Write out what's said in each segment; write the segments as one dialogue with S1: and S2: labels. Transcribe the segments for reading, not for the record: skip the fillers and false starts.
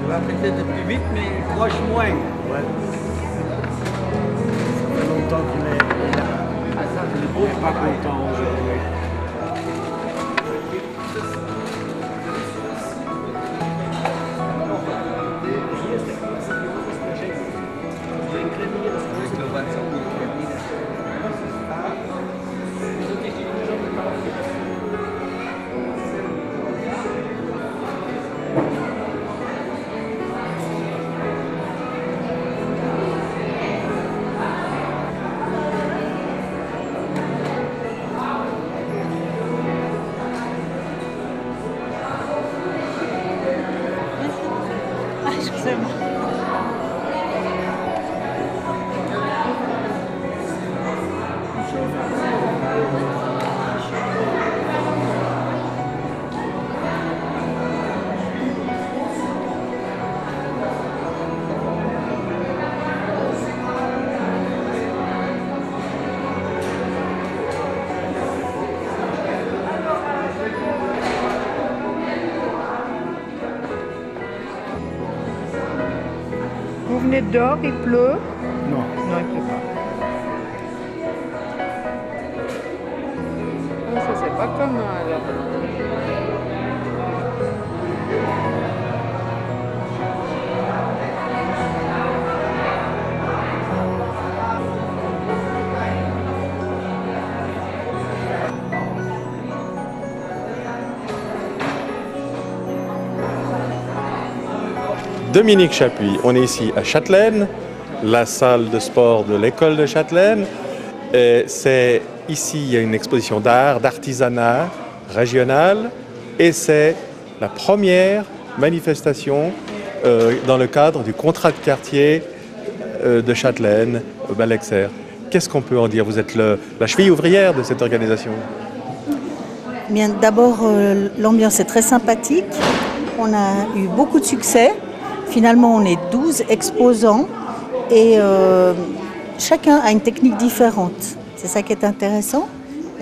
S1: va peut-être plus vite, mais il croche moins.
S2: Ouais. Ça fait longtemps qu'il est là. Il n'est pas content aujourd'hui.
S3: Ah, excusez-moi. Vous venez de dehors, il pleut?
S2: Non.
S3: Non, il pleut pas. Ah, ça, c'est pas commun alors.
S4: Dominique Chapuis, on est ici à Châtelaine, la salle de sport de l'école de Châtelaine. C'est ici, il y a une exposition d'art, d'artisanat régional et c'est la première manifestation dans le cadre du contrat de quartier de Châtelaine, Balexer. Qu'est-ce qu'on peut en dire? Vous êtes la cheville ouvrière de cette organisation.
S5: Bien, d'abord, l'ambiance est très sympathique. On a eu beaucoup de succès. Finalement, on est 12 exposants et chacun a une technique différente. C'est ça qui est intéressant.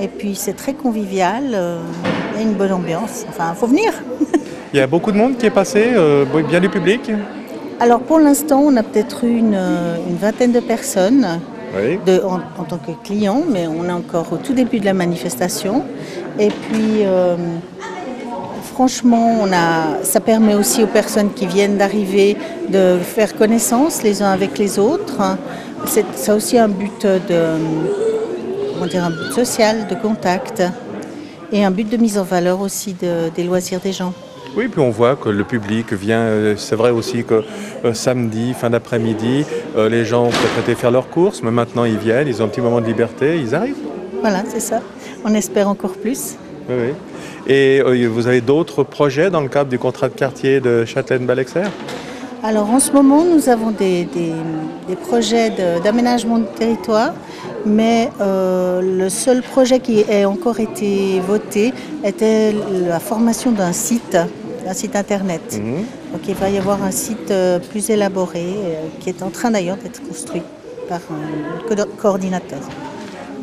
S5: Et puis, c'est très convivial. Il y a une bonne ambiance. Enfin, il faut venir.
S4: Il y a beaucoup de monde qui est passé, bien du public.
S5: Alors, pour l'instant, on a peut-être eu une vingtaine de personnes
S4: Oui.
S5: en tant que clients, mais on est encore au tout début de la manifestation. Et puis, franchement, ça permet aussi aux personnes qui viennent d'arriver de faire connaissance les uns avec les autres. Ça a aussi un but un but social, de contact, et un but de mise en valeur aussi des loisirs des gens.
S4: Oui, puis on voit que le public vient, c'est vrai aussi que samedi, fin d'après-midi, les gens ont peut-être été faire leurs courses, mais maintenant ils viennent, ils ont un petit moment de liberté, ils arrivent.
S5: Voilà, c'est ça. On espère encore plus.
S4: Oui, oui. Et vous avez d'autres projets dans le cadre du contrat de quartier de Châtelaine-Balexer?
S5: Alors en ce moment, nous avons des projets d'aménagement de territoire, mais le seul projet qui a encore été voté était la formation d'un site internet. Donc il va y avoir un site plus élaboré qui est en train d'ailleurs d'être construit par un coordinateur.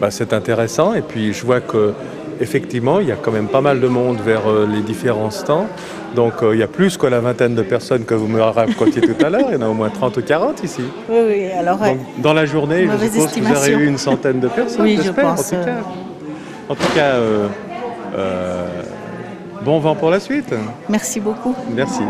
S4: C'est intéressant et puis je vois que effectivement, il y a quand même pas mal de monde vers les différents stands. Donc il y a plus que la vingtaine de personnes que vous me racontiez tout à l'heure. Il y en a au moins 30 ou 40 ici.
S5: Oui, alors...
S4: Donc, dans la journée, je suppose que vous aurez eu une centaine de personnes,
S5: oui,
S4: j'espère,
S5: je pense.
S4: En tout cas, bon vent pour la suite.
S5: Merci beaucoup.
S4: Merci.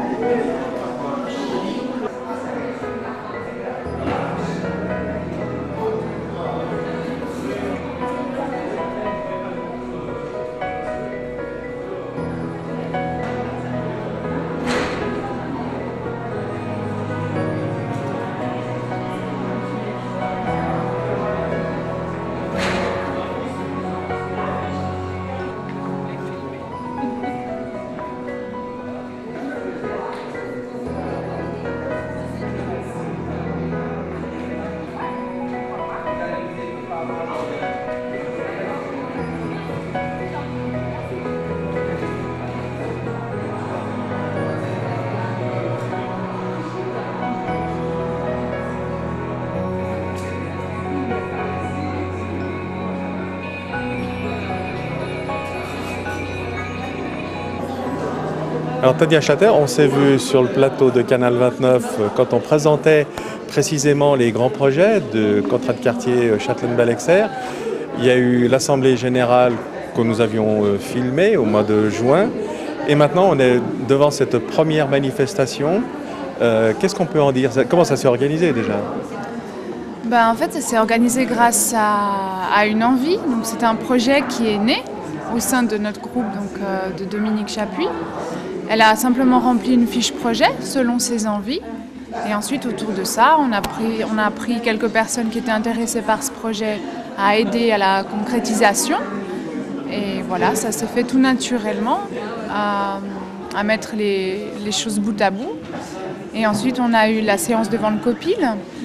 S4: Alors Tania Chater, on s'est vu sur le plateau de Canal 29 quand on présentait précisément les grands projets de contrat de quartier Châtelaine-Ballexer. Il y a eu l'Assemblée générale que nous avions filmée au mois de juin. Et maintenant, on est devant cette première manifestation. Qu'est-ce qu'on peut en dire? Comment ça s'est organisé déjà?
S6: En fait, ça s'est organisé grâce à une envie. Donc, c'est un projet qui est né au sein de notre groupe de Dominique Chapuis. Elle a simplement rempli une fiche projet selon ses envies. Et ensuite, autour de ça, on a pris quelques personnes qui étaient intéressées par ce projet à aider à la concrétisation. Et voilà, ça s'est fait tout naturellement, à mettre les choses bout à bout. Et ensuite, on a eu la séance devant le COPIL.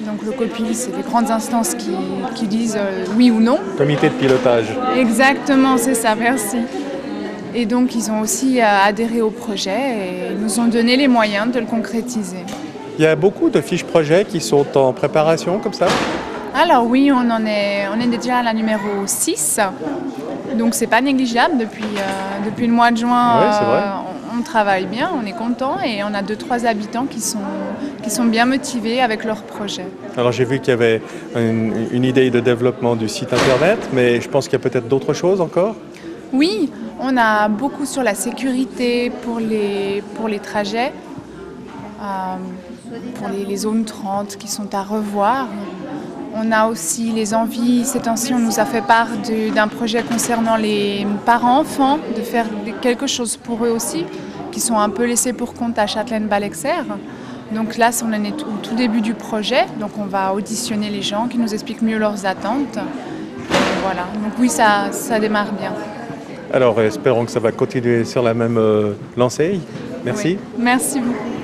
S6: Donc le COPIL, c'est les grandes instances qui disent oui ou non.
S4: Comité de pilotage.
S6: Exactement, c'est ça, merci. Et donc, ils ont aussi adhéré au projet et nous ont donné les moyens de le concrétiser.
S4: Il y a beaucoup de fiches projets qui sont en préparation comme ça?
S6: Alors oui, on est déjà à la numéro 6. Donc c'est pas négligeable. Depuis le mois de juin,
S4: Ouais, c'est vrai.
S6: on travaille bien, on est content et on a 2-3 habitants qui sont bien motivés avec leur projet.
S4: Alors j'ai vu qu'il y avait une idée de développement du site internet, mais je pense qu'il y a peut-être d'autres choses encore?
S6: Oui, on a beaucoup sur la sécurité pour les trajets, pour les zones 30 qui sont à revoir. On a aussi les envies, ces temps-ci on nous a fait part d'un projet concernant les parents-enfants, de faire quelque chose pour eux aussi, qui sont un peu laissés pour compte à Châtelaine-Ballexer. Donc là, on est au tout début du projet, donc on va auditionner les gens qui nous expliquent mieux leurs attentes. Et voilà, donc oui, ça démarre bien.
S4: Alors espérons que ça va continuer sur la même lancée. Merci.
S6: Oui. Merci beaucoup.